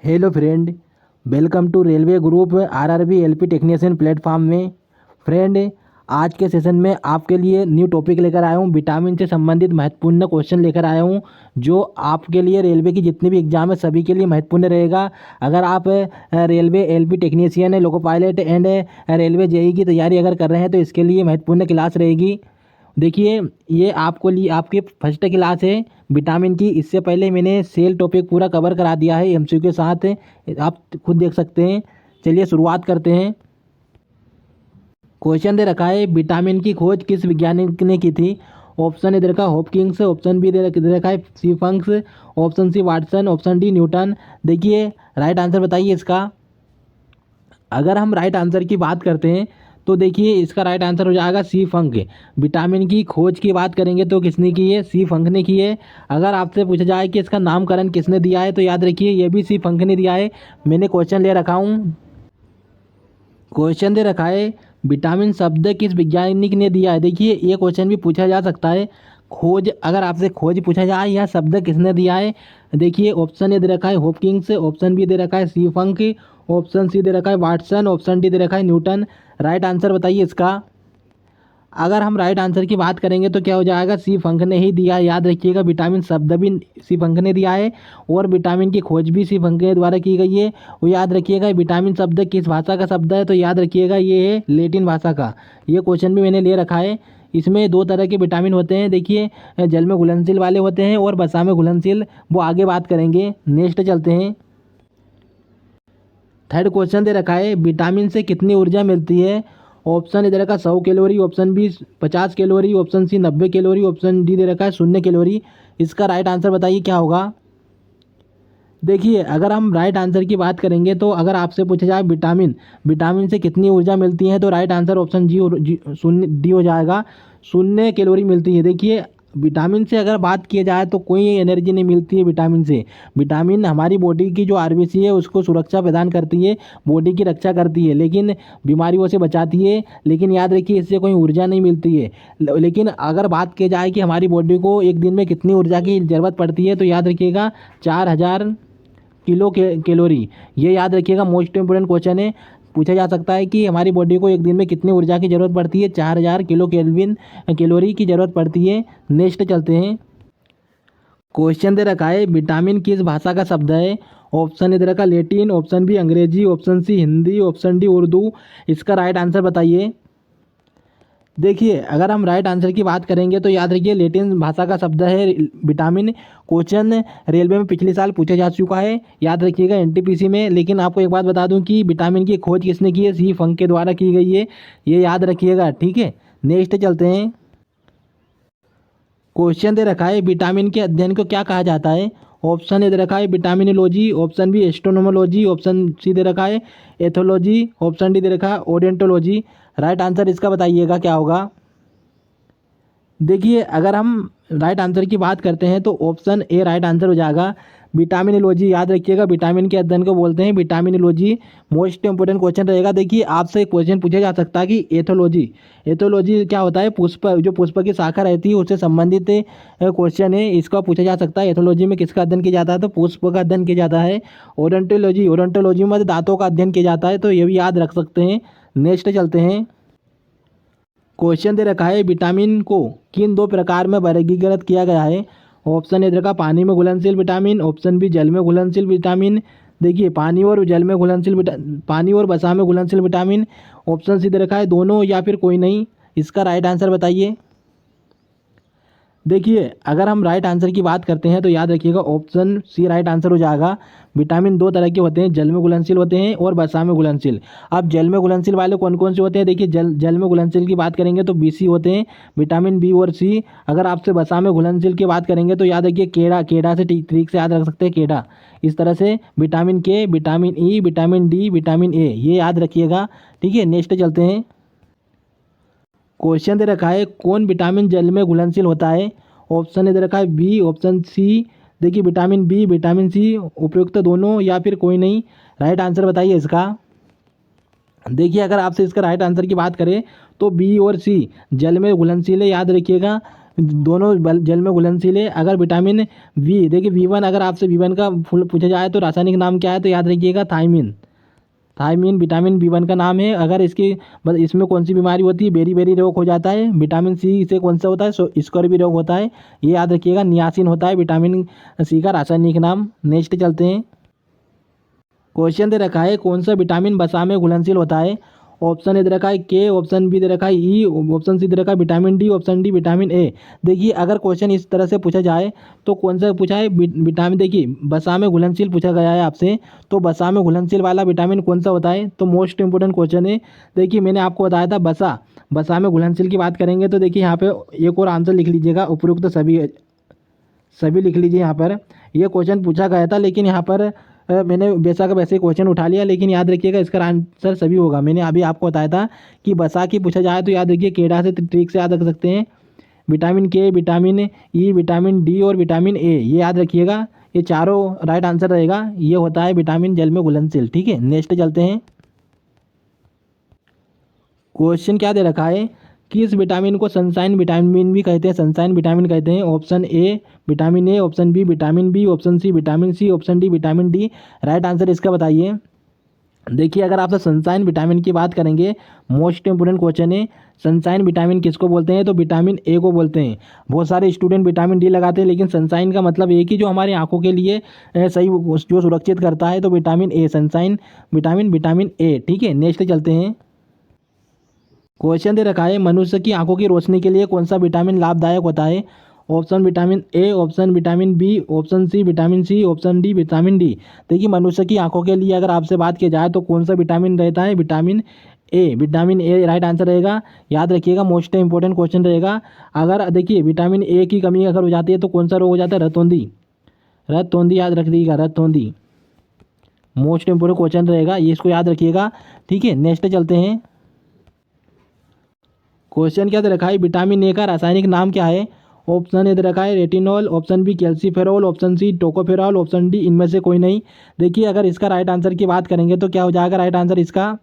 Hello friend, welcome to railway group RRB LP technician platform में। Friend, आज के session में आपके लिए न्यू टॉपिक लेकर आया हूँ। विटामिन से संबंधित महत्वपूर्ण क्वेश्चन लेकर आया हूँ जो आपके लिए रेलवे की जितनी भी एग्जाम है सभी के लिए महत्वपूर्ण रहेगा। अगर आप railway LP technician, loco pilot and railway JE की तैयारी अगर कर रहे हैं तो इसके लिए महत्वपूर्ण क्लास रहेगी। देखिए, ये आपको लिए आपकी फर्स्ट क्लास है विटामिन की। इससे पहले मैंने सेल टॉपिक पूरा कवर करा दिया है एमसीक्यू के साथ, आप खुद देख सकते हैं। चलिए शुरुआत करते हैं। क्वेश्चन दे रखा है, विटामिन की खोज किस वैज्ञानिक ने की थी? ऑप्शन ए दे रखा है हॉपकिंस, ऑप्शन बी दे रखा है सीफंक्स, option C Watson, option D Newton. देखिए, राइट आंसर बताइए इसका। अगर हम राइट आंसर की बात करते हैं तो देखिए इसका राइट आंसर हो जाएगा सी फंक। विटामिन की खोज की बात करेंगे तो किसने की है? सी फंक ने की है। अगर आपसे पूछा जाए कि इसका नामकरण किसने दिया है तो याद रखिए ये भी सी फंक ने दिया है। मैंने क्वेश्चन ले रखा हूँ, क्वेश्चन दे रखा है विटामिन शब्द किस वैज्ञानिक ने दिया है। देखिए ये क्वेश्चन भी पूछा जा सकता है। खोज, अगर आपसे खोज पूछा जाए या शब्द किसने दिया है, देखिए ऑप्शन ए दे रखा है हॉपकिंस, ऑप्शन बी दे रखा है सी फंक, ऑप्शन सी दे रखा है वाटसन, ऑप्शन डी दे रखा है न्यूटन। राइट आंसर बताइए इसका। अगर हम राइट आंसर की बात करेंगे तो क्या हो जाएगा? सी फंक ने ही दिया है। याद रखिएगा विटामिन शब्द भी सी फंक ने दिया है और विटामिन की खोज भी सी फंक के द्वारा की गई है। वो याद रखिएगा विटामिन शब्द किस भाषा का शब्द है तो याद रखिएगा ये है लैटिन भाषा का। ये क्वेश्चन भी मैंने ले रखा है। इसमें दो तरह के विटामिन होते हैं, देखिए जल में घुलनशील वाले होते हैं और वसा में घुलनशील, वो आगे बात करेंगे। नेक्स्ट चलते हैं। थर्ड क्वेश्चन दे रखा है विटामिन से कितनी ऊर्जा मिलती है? ऑप्शन ए दे रखा है 100 calorie, option B 50 calorie, option C 90 calorie, option D दे रखा है 0 कैलोरी। इसका राइट आंसर बताइए क्या होगा। देखिए, अगर हम राइट आंसर की बात करेंगे तो अगर आपसे पूछा जाए विटामिन विटामिन से कितनी ऊर्जा मिलती है तो राइट आंसर ऑप्शन शून्य डी हो जाएगा। 0 कैलोरी मिलती है। देखिए, विटामिन से अगर बात किया जाए तो कोई एनर्जी नहीं मिलती है विटामिन से। विटामिन हमारी बॉडी की जो आरबीसी है उसको सुरक्षा प्रदान करती है, बॉडी की रक्षा करती है, लेकिन बीमारियों से बचाती है। लेकिन याद रखिए इससे कोई ऊर्जा नहीं मिलती है। लेकिन अगर बात की जाए कि हमारी बॉडी को एक दिन में कितनी ऊर्जा की ज़रूरत पड़ती है तो याद रखिएगा 4000 किलो कैलोरी। ये याद रखिएगा, मोस्ट इंपोर्टेंट क्वेश्चन है। पूछा जा सकता है कि हमारी बॉडी को एक दिन में कितनी ऊर्जा की ज़रूरत पड़ती है? 4000 किलो कैलोरी की ज़रूरत पड़ती है। नेक्स्ट चलते हैं। क्वेश्चन दे रखा है विटामिन किस भाषा का शब्द है? ऑप्शन ए दे रखा लैटिन, ऑप्शन बी अंग्रेजी, option C Hindi, option D Urdu. इसका राइट आंसर बताइए। देखिए, अगर हम राइट आंसर की बात करेंगे तो याद रखिए लैटिन भाषा का शब्द है विटामिन। क्वेश्चन रेलवे में पिछले साल पूछा जा चुका है, याद रखिएगा एनटीपीसी में। लेकिन आपको एक बात बता दूं कि विटामिन की खोज किसने की है? सी फंक के द्वारा की गई है, ये याद रखिएगा, ठीक है। नेक्स्ट चलते हैं। क्वेश्चन दे रखा है विटामिन के अध्ययन को क्या कहा जाता है? ऑप्शन ए दे रखा है विटामिनोलॉजी, ऑप्शन बी एस्ट्रोनोमोलॉजी, ऑप्शन सी दे रखा है एथोलॉजी, ऑप्शन डी दे रखा है ओडेंटोलॉजी। राइट आंसर इसका बताइएगा क्या होगा। देखिए, अगर हम राइट आंसर की बात करते हैं तो ऑप्शन ए राइट आंसर हो जाएगा विटामिनोलॉजी। याद रखिएगा विटामिन के अध्ययन को बोलते हैं विटामिनोलॉजी। मोस्ट इंपोर्टेंट क्वेश्चन रहेगा। देखिए, आपसे एक क्वेश्चन पूछा जा सकता है कि एथोलॉजी, एथोलॉजी क्या होता है? पुष्प, जो पुष्प की शाखा रहती है उससे संबंधित क्वेश्चन है, इसका पूछा जा सकता है। एथोलॉजी में किसका अध्ययन किया जाता है? तो पुष्प का अध्ययन किया जाता है। ओडोंटोलॉजी, ओडोंटोलॉजी में दांतों का अध्ययन किया जाता है, तो ये भी याद रख सकते हैं। नेक्स्ट चलते हैं। क्वेश्चन दे रखा है विटामिन को किन दो प्रकार में वर्गीकृत किया गया है? ऑप्शन ए दे रखा पानी में घुलनशील विटामिन, ऑप्शन बी जल में घुलनशील विटामिन। देखिए, पानी और जल में घुलनशील पानी और वसा में घुलनशील विटामिन। ऑप्शन सी दे रखा है दोनों या फिर कोई नहीं। इसका राइट आंसर बताइए। देखिए, अगर हम राइट आंसर की बात करते हैं तो याद रखिएगा ऑप्शन सी राइट आंसर हो जाएगा। विटामिन दो तरह के होते हैं, जल में घुलनशील होते हैं और वसा में घुलनशील। अब जल में घुलनशील वाले कौन कौन से होते हैं? देखिए, जल में घुलनशील की बात करेंगे तो बी सी होते हैं, विटामिन बी और सी। अगर आपसे वसा में घुलनशील की बात करेंगे तो याद रखिए केड़ा, केड़ा से ठीक से याद रख सकते हैं केड़ा। इस तरह से विटामिन के, vitamin E, vitamin D, vitamin A, ये याद रखिएगा, ठीक है। नेक्स्ट चलते हैं। क्वेश्चन दे रखा है कौन विटामिन जल में घुलनशील होता है? ऑप्शन ए दे रखा है बी, ऑप्शन सी। देखिए, विटामिन बी, विटामिन सी, उपयुक्त दोनों या फिर कोई नहीं। राइट आंसर बताइए इसका। देखिए, अगर आपसे इसका राइट आंसर की बात करें तो बी और सी जल में घुलनशील है, याद रखिएगा। दोनों जल में घुलनशील है। अगर विटामिन बी, देखिए B1, अगर आपसे B1 का फुल पूछा जाए तो रासायनिक नाम क्या है, तो याद रखिएगा थायमिन। थायमिन विटामिन B1 का नाम है। अगर इसकी इसमें कौन सी बीमारी होती है, बेरी बेरी रोग हो जाता है। विटामिन सी से कौन सा होता है, स्कर्वी रोग होता है, ये याद रखिएगा। नियासिन होता है विटामिन सी का रासायनिक नाम। नेक्स्ट चलते हैं। क्वेश्चन दे रखा है कौन सा विटामिन वसा में घुलनशील होता है। ऑप्शन ए दे रखा है के, ऑप्शन बी दे रखा है ई, ऑप्शन सी दे रखा है vitamin D, option D vitamin A. देखिए अगर क्वेश्चन इस तरह से पूछा जाए तो कौन सा पूछा है, विटामिन, देखिए वसा में घुलनशील पूछा गया है आपसे, तो वसा में घुलनशील वाला विटामिन कौन सा होता है, तो मोस्ट इंपोर्टेंट क्वेश्चन है। देखिए मैंने आपको बताया था वसा में घुलनशील की बात करेंगे तो देखिए यहाँ पे एक और आंसर लिख लीजिएगा, उपयुक्त सभी लिख लीजिए यहाँ पर। यह क्वेश्चन पूछा गया था, लेकिन यहाँ पर मैंने वैसा का वैसे क्वेश्चन उठा लिया, लेकिन याद रखिएगा इसका आंसर सभी होगा। मैंने अभी आपको बताया था कि वसा की पूछा जाए तो याद रखिए केड़ा से ट्रिक से याद रख सकते हैं। विटामिन के, विटामिन ई, विटामिन डी और विटामिन ए, ये याद रखिएगा। ये चारों राइट आंसर रहेगा। ये होता है विटामिन जल में घुलनशील। ठीक है, नेक्स्ट चलते हैं। क्वेश्चन क्या दे रखा है, किस विटामिन को सनशाइन विटामिन भी कहते हैं, सनशाइन विटामिन कहते हैं। Option A vitamin A, option B vitamin B, option C vitamin C, option D vitamin D. Right answer इसका बताइए। देखिए अगर आपसे सनशाइन विटामिन की बात करेंगे, मोस्ट इंपोर्टेंट क्वेश्चन है, सनशाइन विटामिन किसको बोलते हैं, तो विटामिन ए को बोलते हैं। बहुत सारे स्टूडेंट विटामिन डी लगाते हैं, लेकिन सनशाइन का मतलब एक ही, जो हमारी आंखों के लिए सही, जो सुरक्षित करता है, तो vitamin A, sunshine vitamin A. ठीक है, नेक्स्ट चलते हैं। क्वेश्चन दे रखा है मनुष्य की आंखों की रोशनी के लिए कौन सा विटामिन लाभदायक होता है। Option vitamin A, option vitamin B, option C vitamin C, option D vitamin D. देखिए मनुष्य की आंखों के लिए अगर आपसे बात की जाए तो कौन सा विटामिन रहता है, विटामिन ए, विटामिन ए राइट आंसर रहेगा। याद रखिएगा, मोस्ट इंपोर्टेंट क्वेश्चन रहेगा। अगर देखिए विटामिन ए की कमी अगर हो जाती है तो कौन सा रोग हो जाता है, रतौंधी। रतौंधी याद रख दीजिएगा, रतौंधी मोस्ट इंपोर्टेंट क्वेश्चन रहेगा, ये इसको याद रखिएगा। ठीक है, नेक्स्ट चलते हैं। क्वेश्चन क्या दे रखा है, विटामिन ए का रासायनिक नाम क्या है। ऑप्शन ए दे रखा है retinol, option B calciferol, option C tocopherol, option D इनमें से कोई नहीं। देखिए अगर इसका राइट आंसर की बात करेंगे तो क्या हो जाएगा राइट आंसर इसका।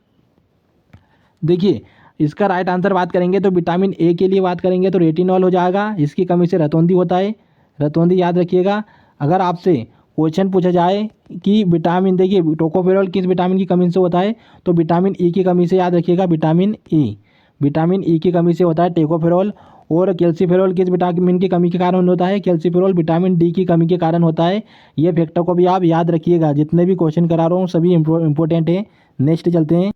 देखिए इसका राइट आंसर बात करेंगे तो विटामिन ए के लिए बात करेंगे तो रेटिनॉल हो जाएगा। इसकी कमी से रतौंधी होता है, रतौंधी याद रखिएगा। अगर आपसे क्वेश्चन पूछा जाए कि विटामिन, देखिए टोकोफेरॉल किस विटामिन की कमी से होता है, तो विटामिन ई की कमी से, याद रखिएगा विटामिन ई, विटामिन ई की कमी से होता है टोकोफेरॉल। और कैल्सीफेरॉल किस विटामिन की कमी के कारण होता है, कैल्सीफेरॉल विटामिन डी की कमी के कारण होता है। ये फैक्टर को भी आप याद रखिएगा, जितने भी क्वेश्चन करा रहा हूँ सभी इंपॉर्टेंट है। नेक्स्ट चलते हैं।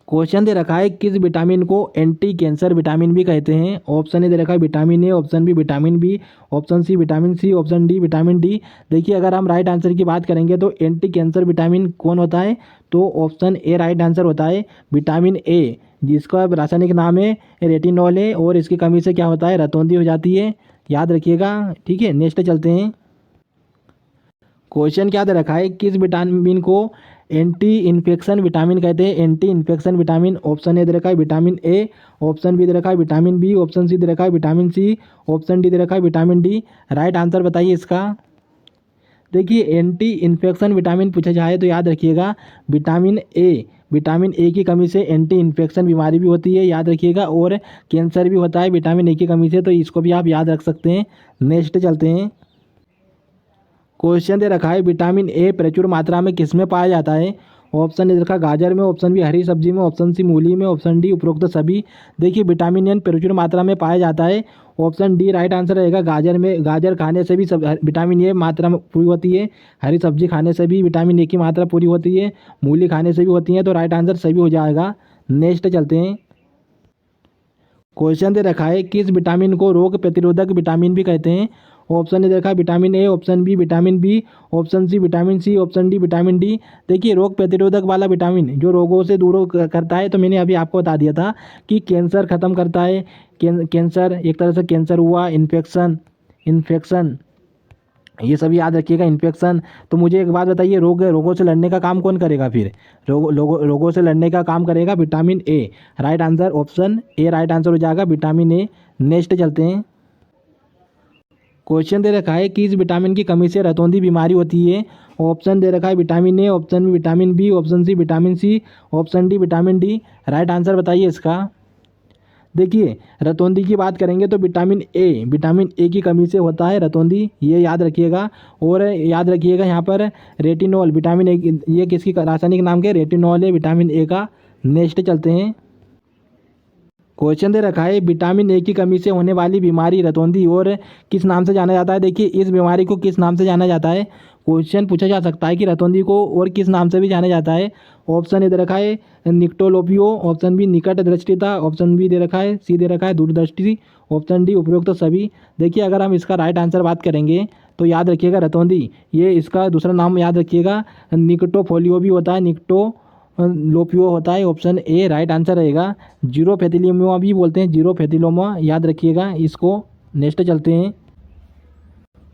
क्वेश्चन दे रखा है किस विटामिन को एंटी कैंसर विटामिन भी कहते हैं। ऑप्शन ए दे रखा है vitamin A, option B vitamin B, option C vitamin C, option D vitamin D. देखिए अगर हम राइट आंसर की बात करेंगे तो एंटी कैंसर विटामिन कौन होता है, तो ऑप्शन ए राइट आंसर होता है, विटामिन ए, जिसका रासायनिक नाम है रेटिनॉल है। और इसकी कमी से क्या होता है, रतौंधी हो जाती है, याद रखिएगा। ठीक है, नेक्स्ट चलते हैं। क्वेश्चन क्या दे रखा है, किस विटामिन को एंटी इन्फेक्शन विटामिन कहते हैं, anti infection vitamin. Option A दे रखा है विटामिन ए, ऑप्शन बी दे रखा है विटामिन बी, ऑप्शन सी दे रखा है विटामिन सी, ऑप्शन डी दे रखा है विटामिन डी। राइट आंसर बताइए इसका। देखिए एंटी इन्फेक्शन विटामिन पूछा जाए तो याद रखिएगा विटामिन ए, विटामिन ए की कमी से एंटी इन्फेक्शन बीमारी भी होती है, याद रखिएगा। और कैंसर भी होता है विटामिन ए की कमी से, तो इसको भी आप याद रख सकते हैं। नेक्स्ट चलते हैं। क्वेश्चन दे रखा है विटामिन ए प्रचुर मात्रा में किस में पाया जाता है। ऑप्शन ए दे रखा है गाजर में, ऑप्शन बी हरी सब्जी में, ऑप्शन सी मूली में, ऑप्शन डी उपरोक्त सभी। देखिए विटामिन ए प्रचुर मात्रा में पाया जाता है, ऑप्शन डी राइट आंसर रहेगा गाजर में। गाजर खाने से भी सब विटामिन ए मात्रा में पूरी होती है, हरी सब्जी खाने से भी विटामिन ए की मात्रा पूरी होती है, मूली खाने से भी होती है, तो राइट आंसर सभी हो जाएगा। नेक्स्ट चलते हैं। क्वेश्चन दे रखा है किस विटामिन को रोग प्रतिरोधक विटामिन भी कहते हैं। ऑप्शन ए देखा vitamin A, option B, option C vitamin C, option D vitamin D. देखिए रोग प्रतिरोधक वाला विटामिन जो रोगों से दूर करता है, तो मैंने अभी आपको बता दिया था कि कैंसर खत्म करता है। कैंसर एक तरह से कैंसर हुआ, इन्फेक्शन ये सभी याद रखिएगा, इन्फेक्शन। तो मुझे एक बात बताइए, रोगों से लड़ने का काम कौन करेगा फिर, रोगों से लड़ने का काम करेगा vitamin A. Right answer option A right answer हो जाएगा, विटामिन ए। नेक्स्ट चलते हैं। क्वेश्चन दे रखा है कि इस विटामिन की कमी से रतौंधी बीमारी होती है। ऑप्शन दे रखा है vitamin A, option B vitamin B, option C vitamin C, option D vitamin D. Right answer बताइए इसका। देखिए रतौंधी की बात करेंगे तो विटामिन ए की कमी से होता है रतौंधी, ये याद रखिएगा। और याद रखिएगा यहाँ पर रेटिनॉल विटामिन ए, ये किसकी रासायनिक नाम के रेटिनॉल है विटामिन ए का। नेक्स्ट चलते हैं। क्वेश्चन दे रखा है विटामिन ए की कमी से होने वाली बीमारी रतौंधी और किस नाम से जाना जाता है। देखिए इस बीमारी को किस नाम से जाना जाता है, क्वेश्चन पूछा जा सकता है कि रतौंधी को और किस नाम से भी जाना जाता है। ऑप्शन ए दे रखा है निक्टोलोपियो, ऑप्शन बी निकट दृष्टिता, ऑप्शन बी दे रखा है, सी दे रखा है दूरदृष्टि, ऑप्शन डी उपरोक्त तो सभी। देखिए अगर हम इसका राइट आंसर बात करेंगे तो याद रखिएगा रतौंधी, ये इसका दूसरा नाम याद रखिएगा निकटोफोलियो भी होता है, लोपियो होता है। ऑप्शन ए राइट आंसर रहेगा। जीरोफेथिलोमा भी बोलते हैं, जीरोफेथिलोमा याद रखिएगा इसको। नेक्स्ट चलते हैं।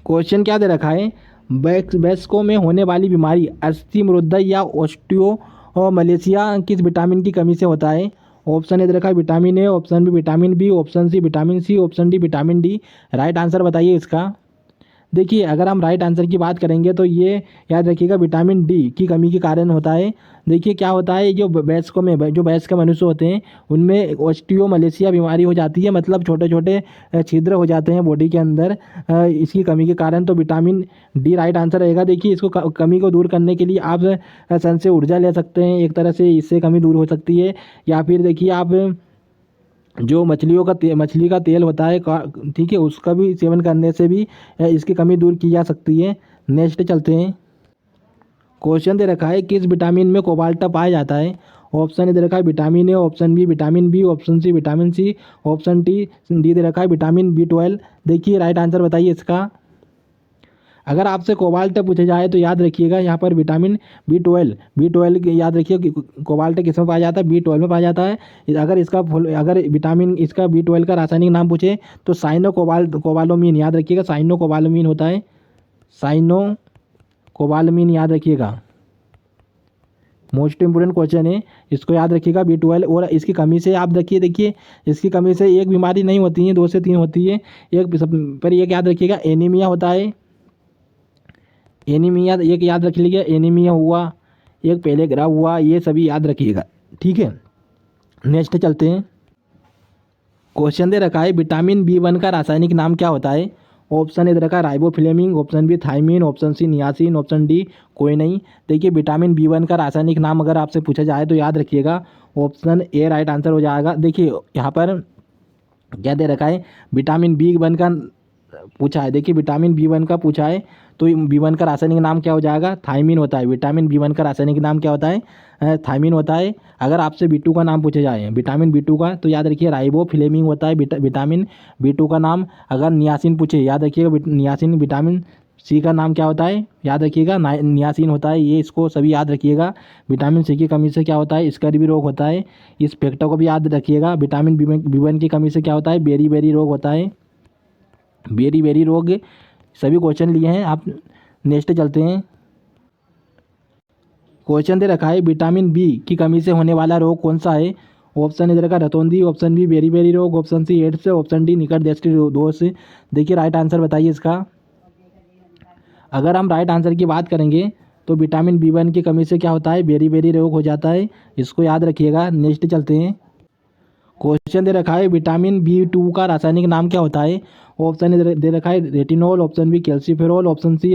क्वेश्चन क्या दे रखा है वयस्कों में होने वाली बीमारी अस्थि मृद्धि या ऑस्टियोमलेशिया किस विटामिन की कमी से होता है। ऑप्शन ए दे रखा है vitamin A, option B vitamin B, option C vitamin C, option D vitamin D. Right answer बताइए इसका। देखिए अगर हम राइट आंसर की बात करेंगे तो ये याद रखिएगा विटामिन डी की कमी के कारण होता है। देखिए क्या होता है जो वयस्कों में जो वयस्क मनुष्य होते हैं उनमें ऑस्टियोमलेशिया बीमारी हो जाती है, मतलब छोटे छोटे छिद्र हो जाते हैं बॉडी के अंदर इसकी कमी के कारण। तो विटामिन डी राइट आंसर रहेगा। देखिए इसको कमी को दूर करने के लिए आप सन से ऊर्जा ले सकते हैं, एक तरह से इससे कमी दूर हो सकती है। या फिर देखिए आप जो मछली का तेल होता है ठीक है, उसका भी सेवन करने से भी इसकी कमी दूर की जा सकती है। नेक्स्ट चलते हैं। क्वेश्चन दे रखा है किस विटामिन में कोबाल्ट पाया जाता है। ऑप्शन ए दे रखा है vitamin A, option B vitamin B, option C vitamin C, option D दे रखा है विटामिन बी 12। देखिए राइट आंसर बताइए इसका। अगर आपसे कोबाल्ट पूछा जाए तो याद रखिएगा यहाँ पर विटामिन बी 12 याद रखिए कि कोबाल्ट किस में पाया जाता है, बी 12 में पाया जाता है। अगर विटामिन इसका बी 12 का रासायनिक नाम पूछे तो कोबालोमीन याद रखिएगा, कोबालोमीन होता है, कोबालोमीन याद रखिएगा। मोस्ट इंपोर्टेंट क्वेश्चन है, इसको याद रखिएगा बी 12। और इसकी कमी से आप देखिए इसकी कमी से एक बीमारी नहीं होती है, 2 से 3 होती है। पर एक याद रखिएगा एनीमिया होता है, एनीमिया एक याद रख लीजिए, एनीमिया हुआ, एक पेलेग्रा हुआ, ये सभी याद रखिएगा। ठीक है नेक्स्ट चलते हैं। क्वेश्चन दे रखा है विटामिन बी 1 का रासायनिक नाम क्या होता है। ऑप्शन ए दे रखा है riboflavin, option B thiamine, option C niacin, option D कोई नहीं। देखिए विटामिन बी 1 का रासायनिक नाम अगर आपसे पूछा जाए तो याद रखिएगा ऑप्शन ए राइट आंसर हो जाएगा। देखिए यहाँ पर क्या दे रखा है विटामिन बी 1 का पूछा है। देखिए विटामिन बी 1 का पूछा है तो बी 1 का रासायनिक नाम क्या हो जाएगा, थायमिन होता है। विटामिन बी 1 का रासायनिक नाम क्या होता है, थायमिन होता है। अगर आपसे बी 2 का नाम पूछे जाए विटामिन बी 2 का तो याद रखिए राइबोफ्लेविन होता है विटामिन बी 2 का नाम। अगर नियासिन पूछे याद रखिएगा नियासिन। विटामिन सी का नाम क्या होता है याद रखिएगा नियासिन होता है। ये इसको सभी याद रखिएगा। विटामिन सी की कमी से क्या होता है स्कर्वी रोग होता है, इस फैक्टर को भी याद रखिएगा। विटामिन बी 1 की कमी से क्या होता है बेरी रोग होता है, बेरी रोग। सभी क्वेश्चन लिए हैं आप। नेक्स्ट चलते हैं। क्वेश्चन दे रखा है विटामिन बी की कमी से होने वाला रोग कौन सा है। ऑप्शन ए दे रखा है रतौंधी, ऑप्शन बी बेरी रोग, option C AIDS, option D निकट दृष्टि दोष। देखिए राइट आंसर बताइए इसका। अगर हम राइट आंसर की बात करेंगे तो विटामिन बी 1 की कमी से क्या होता है बेरी रोग हो जाता है, इसको याद रखिएगा। नेक्स्ट चलते हैं। क्वेश्चन दे रखा है विटामिन बी 2 का रासायनिक नाम क्या होता है। ऑप्शन ए दे रखा है retinol, option B calciferol, option C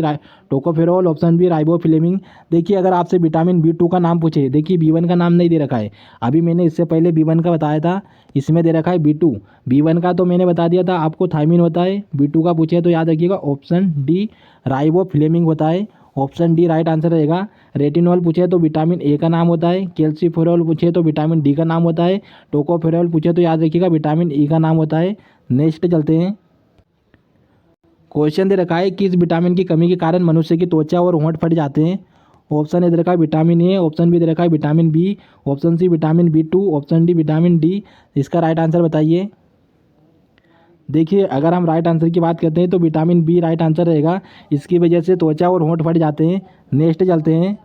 tocopherol, option B riboflavin. देखिए अगर आपसे विटामिन बी 2 का नाम पूछे, देखिए बी 1 का नाम नहीं दे रखा है। अभी मैंने इससे पहले बी 1 का बताया था, इसमें दे रखा है बी 1 का तो मैंने बता दिया था आपको थायमिन होता है। बी 2 का पूछे तो याद रखिएगा ऑप्शन डी राइबोफ्लेविन होता है, ऑप्शन डी राइट आंसर रहेगा। रेटिनॉल पूछे तो विटामिन ए का नाम होता है, कैल्सीफेरॉल पूछे तो विटामिन डी का नाम होता है, टोकोफेरॉल पूछे तो याद रखिएगा विटामिन ई का नाम होता है। नेक्स्ट चलते हैं। क्वेश्चन दे रखा है किस विटामिन की कमी के कारण मनुष्य की त्वचा और होंठ फट जाते हैं। ऑप्शन ए दे रखा है विटामिन ए, ऑप्शन बी दे रखा है vitamin B, option C vitamin B 2, option D vitamin D. इसका राइट आंसर बताइए। देखिए अगर हम राइट आंसर की बात करते हैं तो विटामिन बी राइट आंसर रहेगा, इसकी वजह से त्वचा और होंठ फट जाते हैं। नेक्स्ट चलते हैं।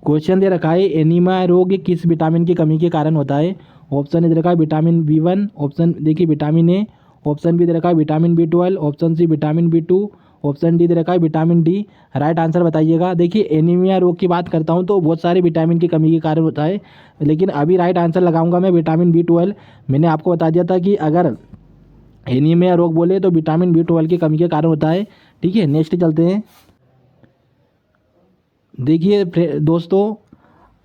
क्वेश्चन दे रखा है एनीमिया रोग किस विटामिन की कमी के कारण होता है। ऑप्शन ए दे रखा है विटामिन बी 1, ऑप्शन देखिए विटामिन ए, ऑप्शन बी दे रखा है vitamin B 12, option C vitamin B 2, option D दे रखा है विटामिन डी। राइट आंसर बताइएगा। देखिए एनीमिया रोग की बात करता हूँ तो बहुत सारे विटामिन की कमी के कारण होता है, लेकिन अभी राइट आंसर लगाऊंगा मैं विटामिन B12। मैंने आपको बता दिया था कि अगर एनीमिया रोग बोले तो विटामिन B12 की कमी के कारण होता है। ठीक है, नेक्स्ट चलते हैं। देखिए दोस्तों,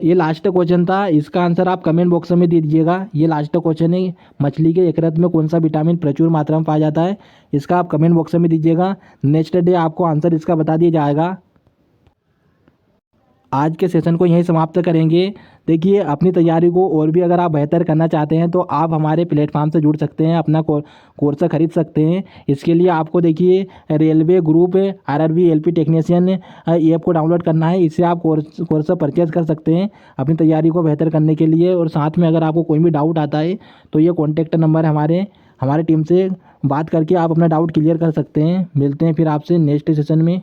ये लास्ट क्वेश्चन था, इसका आंसर आप कमेंट बॉक्स में दे दीजिएगा। ये लास्ट क्वेश्चन है, मछली के यकृत में कौन सा विटामिन प्रचुर मात्रा में पाया जाता है, इसका आप कमेंट बॉक्स में दीजिएगा। नेक्स्ट डे आपको आंसर इसका बता दिया जाएगा। आज के सेशन को यहीं समाप्त करेंगे। देखिए अपनी तैयारी को और भी अगर आप बेहतर करना चाहते हैं तो आप हमारे प्लेटफॉर्म से जुड़ सकते हैं, अपना कोर्स खरीद सकते हैं। इसके लिए आपको देखिए railway group RRB LP technician app को डाउनलोड करना है, इससे आप कोर्स परचेज कर सकते हैं अपनी तैयारी को बेहतर करने के लिए। और साथ में अगर आपको कोई भी डाउट आता है तो ये कॉन्टैक्ट नंबर हमारे टीम से बात करके आप अपना डाउट क्लियर कर सकते हैं। मिलते हैं फिर आपसे नेक्स्ट सेशन में।